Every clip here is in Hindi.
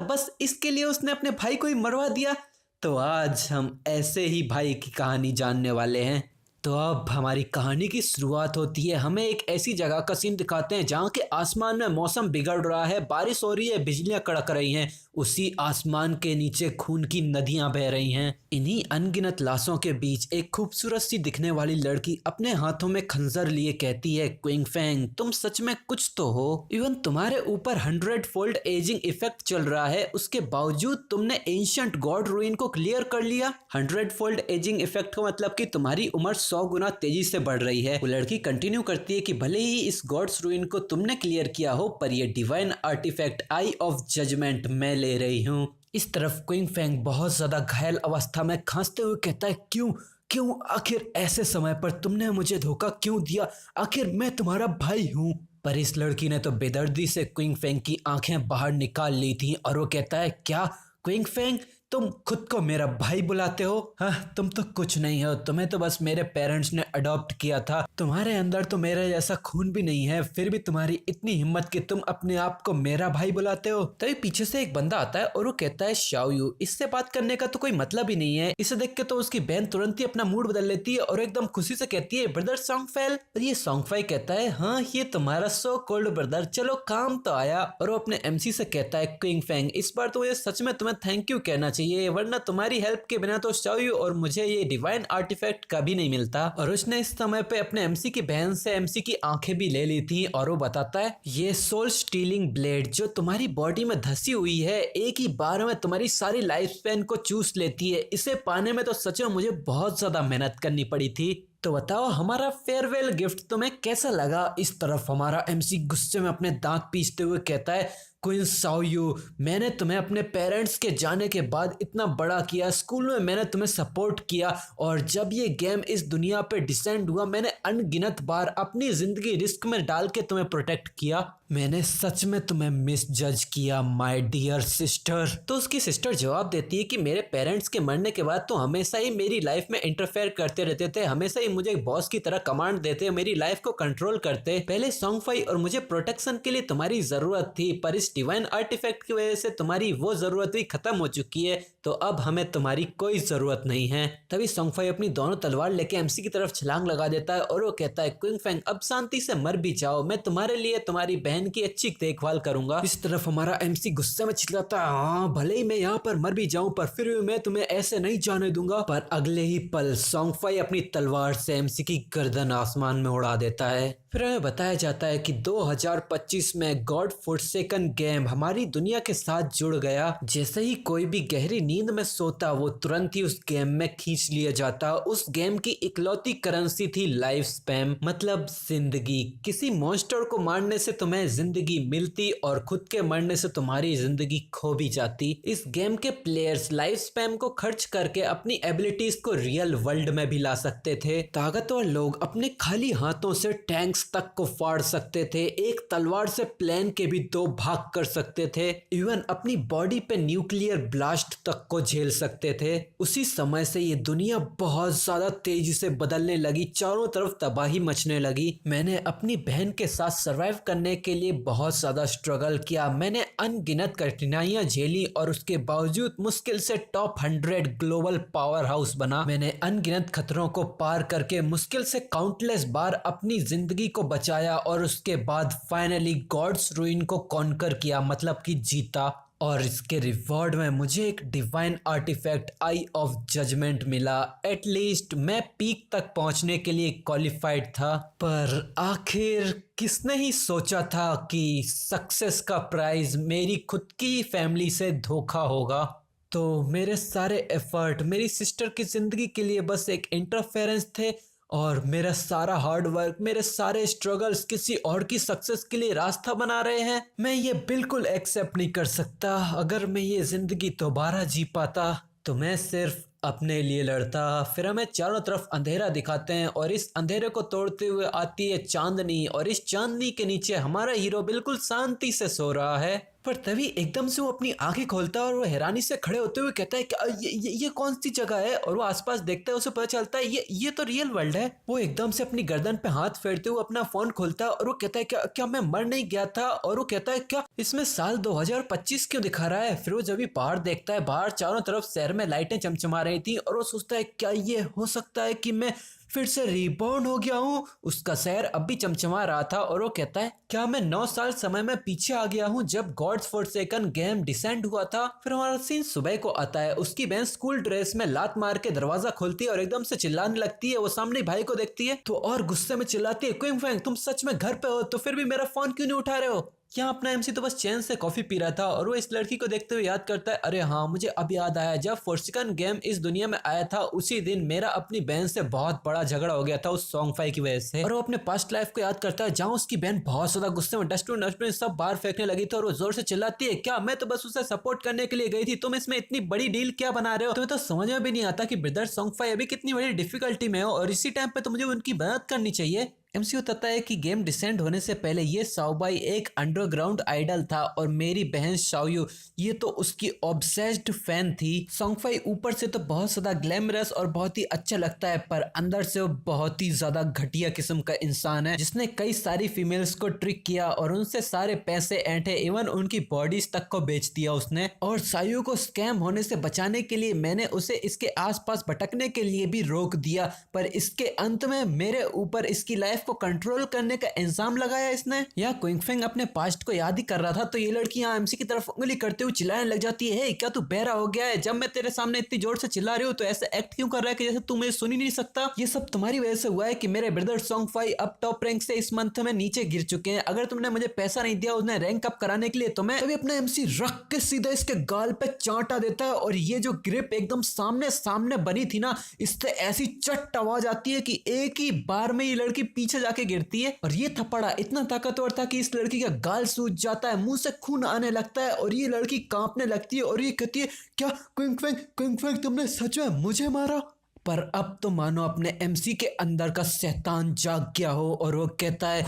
बस इसके लिए उसने अपने भाई को ही मरवा दिया। तो आज हम ऐसे ही भाई की कहानी जानने वाले हैं। तो अब हमारी कहानी की शुरुआत होती है। हमें एक ऐसी जगह का सीन दिखाते हैं जहाँ के आसमान में मौसम बिगड़ रहा है, बारिश हो रही है, बिजलियां कड़क रही हैं। उसी आसमान के नीचे खून की नदियां बह रही हैं। इन्हीं अनगिनत लाशों के बीच एक खूबसूरत सी दिखने वाली लड़की अपने हाथों में खंजर लिए कहती है, क्विंग फैंग तुम सच में कुछ तो हो। इवन तुम्हारे ऊपर 100 फोल्ड एजिंग इफेक्ट चल रहा है, उसके बावजूद तुमने एंशिएंट गॉड रूइन को क्लियर कर लिया। 100 फोल्ड एजिंग इफेक्ट का मतलब कि तुम्हारी उम्र 100 गुना तेजी से बढ़ रही है। वो लड़की कंटिन्यू करती है कि भले ही इस गॉड्स रूइन को तुमने क्लियर किया हो, पर ये divine artifact eye of judgement मैं ले रही हूँ। इस तरफ क्विंग फैंग बहुत ज्यादा घायल अवस्था में खांसते हुए कहता है, क्यों क्यों आखिर ऐसे समय पर तुमने मुझे धोखा क्यों दिया? आखिर मैं तुम्हारा भाई हूँ। पर इस लड़की ने तो बेदर्दी से क्विंग फैंग की आंखें बाहर निकाल ली थी और वो कहता है, क्या क्विंग फैंग तुम खुद को मेरा भाई बुलाते हो? हाँ, तुम तो कुछ नहीं हो, तुम्हें तो बस मेरे पेरेंट्स ने अडॉप्ट किया था, तुम्हारे अंदर तो मेरे जैसा खून भी नहीं है, फिर भी तुम्हारी इतनी हिम्मत कि तुम अपने आप को मेरा भाई बुलाते हो। तभी पीछे से एक बंदा आता है और वो कहता है, शाओयू इससे बात करने का तो कोई मतलब ही नहीं है। इसे देख के तो उसकी बहन तुरंत ही अपना मूड बदल लेती है और एकदम खुशी से कहती है, ब्रदर सॉन्गफेल। और ये सॉन्गफाई कहता है, हाँ ये तुम्हारा सो कोल्ड ब्रदर, चलो काम तो आया। और वो अपने एमसी से कहता है, क्विंग फैंग इस बार तो मुझे सच में तुम्हें थैंक यू कहना चाहिए, वरना तुम्हारी हेल्प के बिना तो शाओयू और मुझे ये डिवाइन आर्टिफैक्ट कभी नहीं मिलता। और उसने इस समय पे अपने एमसी की बहन से एमसी की आंखें भी ले ली थी और वो बताता है, ये सोल स्टीलिंग ब्लेड जो तुम्हारी बॉडी में धसी हुई है, एक ही बार में तुम्हारी सारी लाइफ स्पैन को चूस लेती है। इसे पाने में तो सच में मुझे बहुत ज्यादा मेहनत करनी पड़ी थी। तो बताओ हमारा फेयरवेल गिफ्ट तुम्हें कैसा लगा? इस तरफ हमारा एमसी गुस्से में अपने दांत पीसते हुए कहता है, क्वीन शाओयू मैंने तुम्हें अपने पेरेंट्स के जाने के बाद इतना बड़ा किया, स्कूल में मैंने तुम्हें सपोर्ट किया, और जब ये गेम इस दुनिया पे डिसेंड हुआ मैंने अनगिनत बार अपनी जिंदगी रिस्क में डाल के तुम्हें प्रोटेक्ट किया। मैंने सच में तुम्हें मिस जज किया माय डियर सिस्टर। तो उसकी सिस्टर जवाब देती है कि मेरे पेरेंट्स के मरने के बाद तो हमेशा ही मेरी लाइफ में इंटरफेयर करते रहते थे, हमेशा ही मुझे बॉस की तरह कमांड देते, मेरी लाइफ को कंट्रोल करते। पहले सॉन्गफाई और मुझे प्रोटेक्शन के लिए तुम्हारी जरूरत थी, पर इस डिवाइन आर्टिफैक्ट की वजह से तुम्हारी वो जरूरत भी खत्म हो चुकी है, तो अब हमें तुम्हारी कोई जरूरत नहीं है। तभी सॉन्गफाई अपनी दोनों तलवार लेके एमसी की तरफ छलांग लगा देता है और वो कहता है, क्विंग फैंग अब शांति से मर भी जाओ, मैं तुम्हारे लिए तुम्हारी बहन की अच्छी देखभाल करूंगा। इस तरफ हमारा एमसी गुस्से में चिल्लाता है, हाँ भले ही मैं यहाँ पर मर भी जाऊं, पर फिर भी मैं तुम्हें ऐसे नहीं जाने दूंगा। पर अगले ही पल सॉन्गफाई अपनी तलवार से एमसी की गर्दन आसमान में उड़ा देता है। फिर हमें बताया जाता है कि 2025 में गॉड फॉरसेकन गेम हमारी दुनिया के साथ जुड़ गया। जैसे ही कोई भी गहरी नींद में सोता वो तुरंत ही उस गेम में खींच लिया जाता। उस गेम की इकलौती करेंसी थी लाइफ स्पैम, मतलब जिंदगी। किसी मॉन्स्टर को मारने से तुम्हें जिंदगी मिलती और खुद के मरने से तुम्हारी जिंदगी खो भी जाती। इस गेम के प्लेयर्स लाइफ स्पैम को खर्च करके अपनी एबिलिटीज को रियल वर्ल्ड में भी ला सकते थे। ताकतवर लोग अपने खाली हाथों से टैंक्स तक को फाड़ सकते थे, एक तलवार से प्लेन के भी 2 भाग कर सकते थे, इवन अपनी बॉडी पे न्यूक्लियर ब्लास्ट तक को झेल सकते थे। उसी समय से ये दुनिया बहुत ज्यादा तेजी से बदलने लगी, चारों तरफ तबाही मचने लगी। मैंने अपनी बहन के साथ सरवाइव करने के लिए बहुत ज्यादा स्ट्रगल किया, मैंने अनगिनत कठिनाइयां झेली और उसके बावजूद मुश्किल से टॉप 100 ग्लोबल पावर हाउस बना। मैंने अनगिनत खतरों को पार करके मुश्किल से काउंटलेस बार अपनी जिंदगी को बचाया और उसके बाद फाइनली गॉड्स रूइन को कॉन्कर किया, मतलब कि जीता। और इसके रिवॉर्ड में मुझे एक divine artifact eye of judgement मिला। एटलीस्ट मैं पीक तक पहुंचने के लिए क्वालिफाइड था। पर आखिर किसने ही सोचा था कि सक्सेस का प्राइज मेरी खुद की फैमिली से धोखा होगा। तो मेरे सारे एफर्ट मेरी सिस्टर की जिंदगी के लिए बस एक इंटरफेरेंस थे, और मेरा सारा हार्ड वर्क, मेरे सारे स्ट्रगल्स किसी और की सक्सेस के लिए रास्ता बना रहे हैं। मैं ये बिल्कुल एक्सेप्ट नहीं कर सकता। अगर मैं ये जिंदगी दोबारा जी पाता तो मैं सिर्फ अपने लिए लड़ता। फिर हमें चारों तरफ अंधेरा दिखाते हैं और इस अंधेरे को तोड़ते हुए आती है चांदनी, और इस चांदनी के नीचे हमारा हीरो बिल्कुल शांति से सो रहा है। पर तभी एकदम से वो अपनी आंखें खोलता है और वो हैरानी से खड़े होते हुए कहता है कि ये कौन सी जगह है। और वो आसपास देखता है, उसे पता चलता है ये तो रियल वर्ल्ड है। वो एकदम से अपनी गर्दन पे हाथ फेरते हुए अपना फोन खोलता है और वो कहता है क्या मैं मर नहीं गया था। और वो कहता है क्या इसमें साल 2025 क्यों दिखा रहा है। फिर वो जब भी बाहर देखता है, बाहर चारों तरफ शहर में लाइटें चमचमा रही थी और वो सोचता है क्या ये हो सकता है कि मैं फिर से रिबॉर्न हो गया हूँ। उसका शहर अब भी चमचमा रहा था और वो कहता है क्या मैं 9 साल समय में पीछे आ गया हूँ जब गॉड्स फॉरसेकन गेम डिसेंड हुआ था। फिर हमारा सीन सुबह को आता है। उसकी बहन स्कूल ड्रेस में लात मार के दरवाजा खोलती है और एकदम से चिल्लाने लगती है। वो सामने भाई को देखती है तो और गुस्से में चिल्लाती है, क्विंग फैंग तुम सच में घर पे हो तो फिर भी मेरा फोन क्यों नहीं उठा रहे हो। यहाँ अपना एमसी तो बस चैन से कॉफी पी रहा था और वो इस लड़की को देखते हुए याद करता है, अरे हाँ मुझे अब याद आया, जब फोर्सिकन गेम इस दुनिया में आया था उसी दिन मेरा अपनी बहन से बहुत बड़ा झगड़ा हो गया था उस सॉन्ग फाई की वजह से। और वो अपने पास्ट लाइफ को याद करता है जहाँ उसकी बहन बहुत ज्यादा गुस्से में डस्टबिन सब बाहर फेंकने लगी थी और वो जोर से चिल्लाती है, क्या मैं तो बस उसे सपोर्ट करने के लिए गई थी, तुम इसमें इतनी बड़ी डील क्या बना रहे हो। तुम्हें तो समझ में भी नहीं आता कि ब्रदर सॉन्ग फाई अभी कितनी बड़ी डिफिकल्टी में हो और इसी टाइम पे तो मुझे उनकी मदद करनी चाहिए। एमसीयू बताता है कि गेम डिसेंड होने से पहले ये साओबाई एक अंडरग्राउंड आइडल था और मेरी बहन शाओयू ये तो उसकी ऑब्सेस्ड फैन थी। सॉन्गफाई ऊपर से तो बहुत ज्यादा ग्लैमरस और बहुत ही अच्छा लगता है पर अंदर से वो बहुत ही ज्यादा घटिया किस्म का इंसान है जिसने कई सारी फीमेल्स को ट्रिक किया और उनसे सारे पैसे ऐंठे, इवन उनकी बॉडीज तक को बेच दिया उसने। और शाओयू को स्कैम होने से बचाने के लिए मैंने उसे इसके आसपास भटकने के लिए भी रोक दिया पर इसके अंत में मेरे ऊपर इसकी लाइफ को कंट्रोल करने का इल्जाम लगाया इसने। या क्विंग फैंग अपने पास्ट को याद ही कर रहा था तो ये लड़की यहाँ एमसी की तरफ उंगली करते हुए चिल्लाने लग जाती है, क्या तू बहरा हो गया है, जब मैं तेरे सामने इतनी जोर से चिल्ला रही हूँ तो ऐसे एक्ट क्यों कर रहा है कि जैसे तू मुझे सुन ही नहीं सकता। ये सब तुम्हारी वजह से हुआ है कि मेरे ब्रदर सॉन्ग फाई अब टॉप रैंक से इस मंथ में नीचे गिर चुके हैं। अगर तुमने मुझे पैसा नहीं दिया उन्हें रैंक अप कराने के लिए तो मैं तभी अपना एमसी रख के सीधा इसके गाल पे चांटा देता है और ये जो ग्रिप एकदम सामने सामने बनी थी ना, इससे ऐसी चट आवाज आती है कि एक ही बार में ये लड़की पीछे जाके गिरती है। और ये थप्पड़ा इतना ताकतवर था कि इस लड़की का गाल सूज जाता है, मुंह से खून आने लगता है और ये लड़की कांपने लगती है और ये कहती है, क्या क्विंग फैंग तुमने सच में मुझे मारा। पर अब तो मानो अपने एमसी के अंदर का शैतान जाग गया हो और वो कहता है,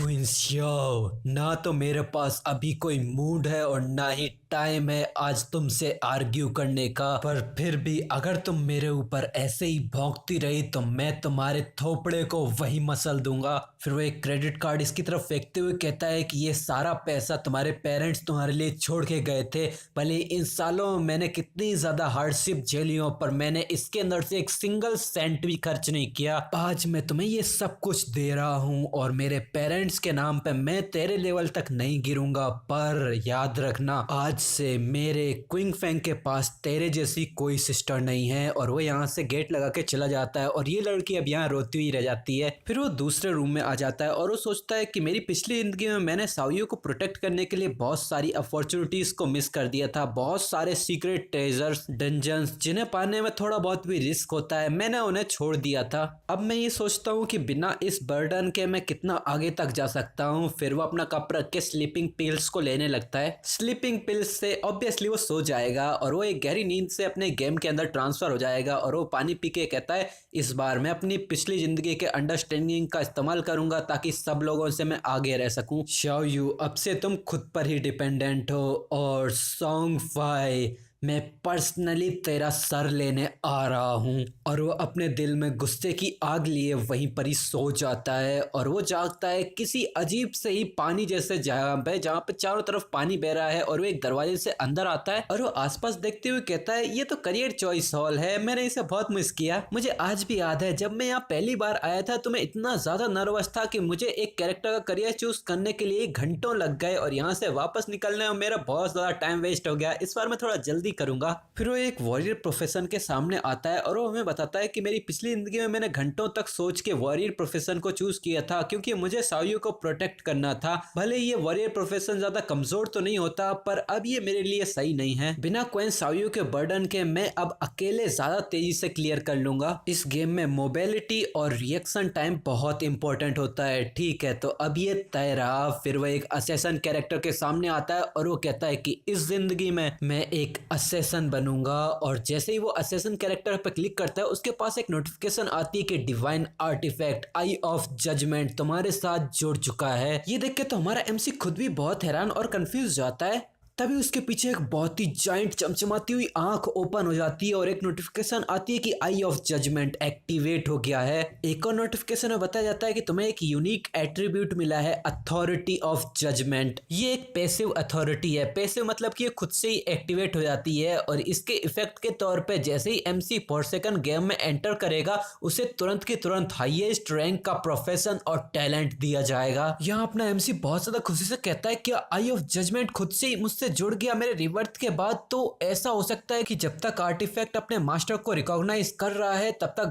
ना तो मेरे पास अभी कोई मूड है और ना ही टाइम है आज तुमसे आर्ग्यू करने का, पर फिर भी अगर तुम मेरे ऊपर ऐसे ही भौंकती रही तो मैं तुम्हारे थोपड़े को वही मसल दूंगा। फिर वो एक क्रेडिट कार्ड इसकी तरफ फेंकते हुए कहता है कि ये सारा पैसा तुम्हारे पेरेंट्स तुम्हारे लिए छोड़ के गए थे, भले इन सालों में मैंने कितनी ज्यादा हार्डशिप झेली हो पर मैंने इसके अंदर से एक सिंगल सेंट भी खर्च नहीं किया। आज मैं तुम्हें ये सब कुछ दे रहा हूँ और मेरे पेरेंट्स के नाम पे मैं तेरे लेवल तक नहीं गिरूंगा, पर याद रखना आज से मेरे क्विंग फैंग के पास तेरे जैसी कोई सिस्टर नहीं है। और वो यहाँ से गेट लगा के चला जाता है और ये लड़की अब यहाँ रोती हुई रह जाती है। फिर वो दूसरे रूम में आ जाता है और वो सोचता है कि मेरी पिछली जिंदगी में मैंने शाओयू को प्रोटेक्ट करने के लिए बहुत सारी अपॉर्चुनिटीज को मिस कर दिया था, बहुत सारे सीक्रेट ट्रेजर्स, डंजन्स जिन्हें पाने में थोड़ा बहुत भी रिस्क होता है, मैंने उन्हें छोड़ दिया था। अब मैं ये सोचता हूँ कि बिना इस बर्डन के मैं कितना आगे तक जा सकता हूँ। फिर वो अपना कप रख के स्लीपिंग पिल्स को लेने लगता है। स्लीपिंग पिल्स से ऑब्वियसली वो सो जाएगा और वो एक गहरी नींद से अपने गेम के अंदर ट्रांसफर हो जाएगा। और वो पानी पी के कहता है, इस बार मैं अपनी पिछली जिंदगी के अंडरस्टैंडिंग का इस्तेमाल करूंगा ताकि सब लोगों से मैं आगे रह सकूं। शाओयू अब से तुम खुद पर ही डिपेंडेंट हो और सॉन्ग फाई मैं पर्सनली तेरा सर लेने आ रहा हूँ। और वो अपने दिल में गुस्से की आग लिए वहीं पर ही सो जाता है और वो जागता है किसी अजीब से ही पानी जैसे जगह पे जहाँ पे चारों तरफ पानी बह रहा है और वो एक दरवाजे से अंदर आता है और वो आसपास देखते हुए कहता है, ये तो करियर चॉइस हॉल है, मैंने इसे बहुत मिस किया। मुझे आज भी याद है जब मैं यहाँ पहली बार आया था तो मैं इतना ज्यादा नर्वस था कि मुझे एक कैरेक्टर का करियर चूज करने के लिए घंटों लग गए और यहाँ से वापस निकलने में मेरा बहुत ज्यादा टाइम वेस्ट हो गया। इस बार मैं थोड़ा जल्दी करूंगा। फिर वो एक वॉरियर प्रोफेशन के सामने आता है और वो हमें बताता है कि मेरी पिछली जिंदगी में मैंने घंटों तक सोच के वॉरियर प्रोफेशन को चूज किया था क्योंकि मुझे शाओयू को प्रोटेक्ट करना था। भले ये वॉरियर प्रोफेशन ज्यादा कमजोर तो नहीं होता पर अब ये मेरे लिए सही नहीं है। बिना क्वीन शाओयू के बर्डन के मैं अब अकेले ज्यादा तेजी से क्लियर कर लूंगा। इस गेम में मोबिलिटी और रिएक्शन टाइम बहुत इंपॉर्टेंट होता है। ठीक है, तो अब ये तय रहा। फिर वो एक असैसन कैरेक्टर के सामने आता है और वो कहता है कि इस जिंदगी में मैं एक असैसन बनूंगा। और जैसे ही वो असैसन कैरेक्टर पर क्लिक करता है उसके पास एक नोटिफिकेशन आती है कि divine artifact eye of judgement तुम्हारे साथ जुड़ चुका है। ये देख के तो हमारा एमसी खुद भी बहुत हैरान और कंफ्यूज जाता है। तभी उसके पीछे एक बहुत ही जाइंट चमचमाती हुई आंख ओपन हो जाती है और एक नोटिफिकेशन आती है कि आई ऑफ जजमेंट एक्टिवेट हो गया है। एक और नोटिफिकेशन में बताया जाता है कि तुम्हें एक यूनिक एट्रीब्यूट मिला है, अथॉरिटी ऑफ जजमेंट। ये एक पैसिव अथॉरिटी है। पैसिव मतलब कि ये खुद से ही एक्टिवेट हो जाती है और इसके इफेक्ट के तौर पे जैसे ही MC फोर्सेकन गेम में एंटर करेगा उसे तुरंत की तुरंत हाईएस्ट रैंक का प्रोफेशन और टैलेंट दिया जाएगा। यहाँ अपना MC बहुत ज्यादा खुशी से कहता है कि आई ऑफ जजमेंट खुद से ही मुझसे जुड़ गया मेरे रिवर्थ के बाद। तो ऐसा हो सकता है कि जब तक आर्टिफैक्ट अपने मास्टर को रिकॉग्नाइज कर रहा है तब तक